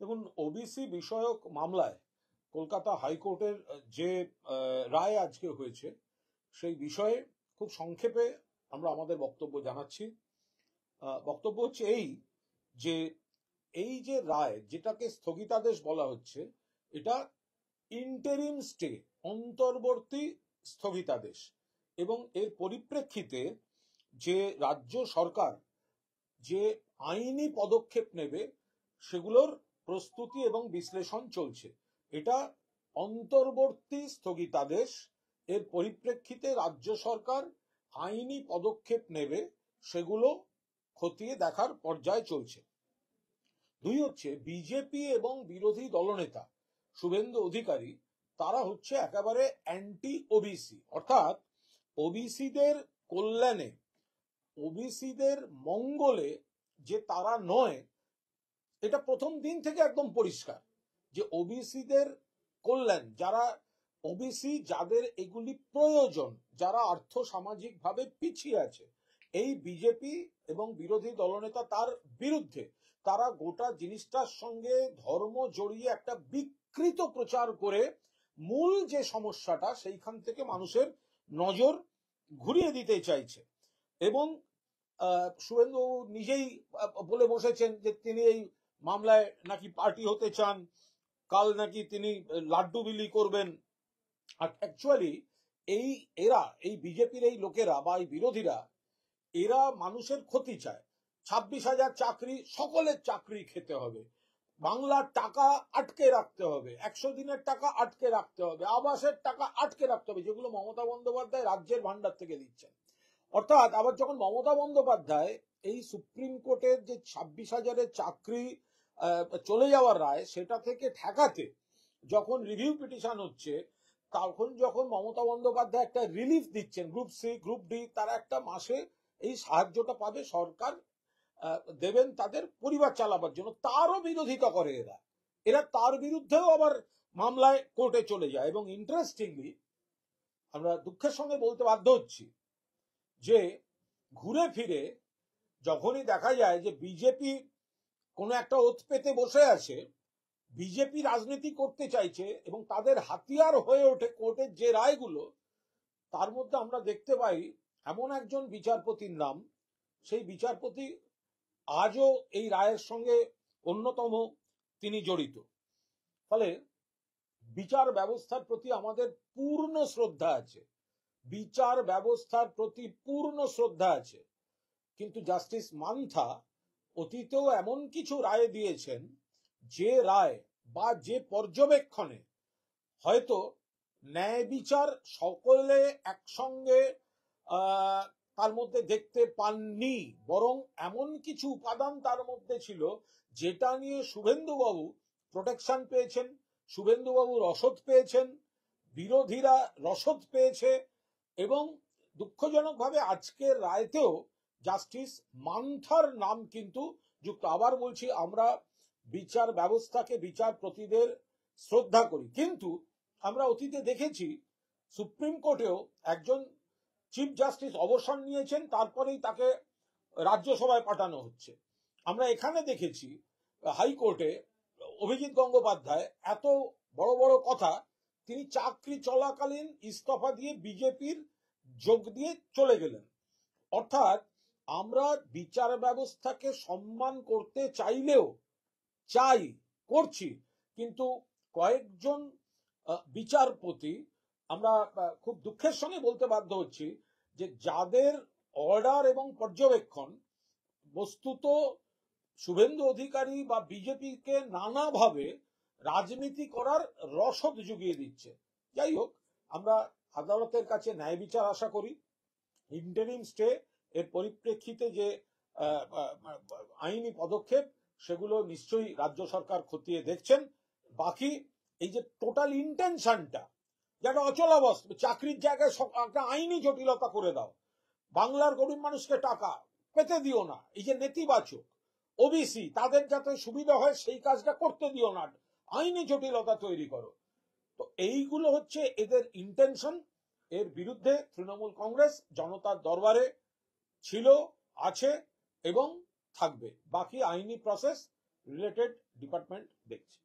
দেখুন, ওবিসি বিষয়ক মামলায় কলকাতা হাইকোর্টের যে রায় আজকে হয়েছে সেই বিষয়ে খুব সংক্ষেপে আমরা আমাদের বক্তব্য জানাচ্ছি। বক্তব্য হচ্ছে এই যে রায়, যেটাকে স্থগিতাদেশ বলা হচ্ছে, এটা ইন্টারিম স্টে, অন্তর্বর্তী স্থগিতাদেশ, এবং এর পরিপ্রেক্ষিতে যে রাজ্য সরকার যে আইনি পদক্ষেপ নেবে সেগুলোর প্রস্তুতি এবং বিশ্লেষণ চলছে। এটা অন্তর্বর্তী স্থগিতাদেশ, এর পরিপ্রেক্ষিতে রাজ্য সরকার আইনি পদক্ষেপ নেবে, সেগুলো খতিয়ে দেখার পর্যায়ে চলছে। দুই হচ্ছে, বিজেপি এবং বিরোধী দলনেতা শুভেন্দু অধিকারী তারা হচ্ছে একেবারে অ্যান্টি ওবিসি, অর্থাৎ ওবিসিদের কল্যাণে, ওবিসিদের মঙ্গলে যে তারা নয়, এটা প্রথম দিন থেকে একদম পরিষ্কার যে ওবিসিদের কল্যাণ, যারা ওবিসি, যাদের এগুলি প্রয়োজন, যারা আর্থ সামাজিক ভাবে পিছিয়ে আছে, এই বিজেপি এবং বিরোধী দলনেতা তার বিরুদ্ধে, তারা গোটা জিনিসটার সঙ্গে ধর্ম জড়িয়ে একটা বিকৃত প্রচার করে মূল যে সমস্যাটা সেইখান থেকে মানুষের নজর ঘুরিয়ে দিতে চাইছে। এবং শুভেন্দু নিজেই বলে বসেছেন যে তিনি এই মামলায় নাকি পার্টি হতে চান, কাল নাকি তিনি লাড্ডু বিলি করবেন। আর অ্যাকচুয়ালি এই বিজেপির এই লোকেরা বা এই বিরোধীরা, এরা মানুষের ক্ষতি চায়। 26,000 চাকরি, সকলের চাকরি খেতে হবে, বাংলার টাকা আটকে রাখতে হবে, 100 দিনের টাকা আটকে রাখতে হবে, আবাসের টাকা আটকে রাখতে হবে, যেগুলো মমতা বন্দ্যোপাধ্যায় রাজ্যের ভান্ডার থেকে দিচ্ছেন। অর্থাৎ আবার যখন মমতা বন্দ্যোপাধ্যায় এই সুপ্রিম কোর্টের যে 26,000-এর চাকরি চলে যাওয়ার রায়, সেটা থেকে ঠেকাতে যখন রিভিউ পিটিশন হচ্ছে, তখন যখন মমতা বন্দ্যোপাধ্যায় একটা রিলিফ দিচ্ছেন, গ্রুপ সি, গ্রুপ ডি, তারা একটা মাসে এই সাহায্যটা পাবে, সরকার দেবেন তাদের পরিবার চালাবার জন্য, তারও বিরোধিতা করে এরা তার বিরুদ্ধেও আবার মামলায় কোর্টে চলে যায়। এবং ইন্টারেস্টিংলি আমরা দুঃখের সঙ্গে বলতে বাধ্য হচ্ছি যে ঘুরে ফিরে যখনই দেখা যায় যে বিজেপি কোনো একটা ওত পেতে বসে আছে, বিজেপি রাজনীতি করতে চাইছে এবং তাদের হাতিয়ার হয়ে ওঠে কোর্টের যে রায়গুলো, তার মধ্যে আমরা দেখতে পাই এমন একজন বিচারপতির নাম, সেই বিচারপতি আজও এই রায়ের সঙ্গে অন্যতম তিনি জড়িত। ফলে বিচার ব্যবস্থার প্রতি আমাদের পূর্ণ শ্রদ্ধা আছে, বিচার ব্যবস্থার প্রতি পূর্ণ শ্রদ্ধা আছে, কিন্তু জাস্টিস মান্থা অতীতেও এমন কিছু রায় দিয়েছেন, যে রায় বা যে পর্যবেক্ষণে হয়তো ন্যায় বিচার সকলে একসঙ্গে তার মধ্যে দেখতে পাননি, বরং এমন কিছু উপাদান তার মধ্যে ছিল যেটা নিয়ে শুভেন্দুবাবু প্রোটেকশন পেয়েছেন, শুভেন্দুবাবু রসদ পেয়েছেন, বিরোধীরা রসদ পেয়েছে। এবং দুঃখজনকভাবে আজকের রায়তেও জাস্টিস মান্থার নাম কিন্তু যুক্ত। আবার বলছি, আমরা বিচার ব্যবস্থাকে, বিচারপতিদের শ্রদ্ধা করি, কিন্তু আমরা অতীতে দেখেছি সুপ্রিম কোর্টেও একজন চিফ জাস্টিস অবসর নিয়েছেন, তারপরেই তাকে রাজ্যসভায় পাঠানো হচ্ছে। আমরা এখানে দেখেছি হাইকোর্টে অভিজিৎ গঙ্গোপাধ্যায় এত বড় বড় কথা, তিনি চাকরি চলাকালীন ইস্তফা দিয়ে বিজেপির যোগ দিয়ে চলে গেলেন। অর্থাৎ আমরা বিচার ব্যবস্থাকে সম্মান করতে চাইলেও করছি, কিন্তু কয়েকজন বিচারপতি, আমরা খুব দুঃখের সঙ্গে বলতে বাধ্য হচ্ছি যে যাদের অর্ডার এবং পর্যবেক্ষণ বস্তুত শুভেন্দু অধিকারী বা বিজেপিকে নানাভাবে রাজনীতি করার রসদ জুগিয়ে দিচ্ছে। যাই হোক, আমরা আদালতের কাছে ন্যায় বিচার আশা করি। ইন্টারিম স্টে এর পরিপ্রেক্ষিতে যে আইনি পদক্ষেপ, সেগুলো নিশ্চয়ই রাজ্য সরকার খতিয়ে দেখছেন। বাকি এই যে টোটাল ইন্টেনশনটা, যেটা অচলাবস্থা, চাকরির জায়গায় একটা আইনি জটিলতা করে দাও, বাংলার গরিব মানুষকে টাকা পেতে দিও না, এই যে নেতিবাচক, ওবিসি তাদের যাতে সুবিধা হয় সেই কাজটা করতে দিও না, আইনি জটিলতা তৈরি করো, তো এইগুলো হচ্ছে এদের ইন্টেনশন। এর বিরুদ্ধে তৃণমূল কংগ্রেস জনতার দরবারে ছিল, আছে এবং থাকবে। বাকি আইনি প্রসেস রিলেটেড ডিপার্টমেন্ট দেখছে।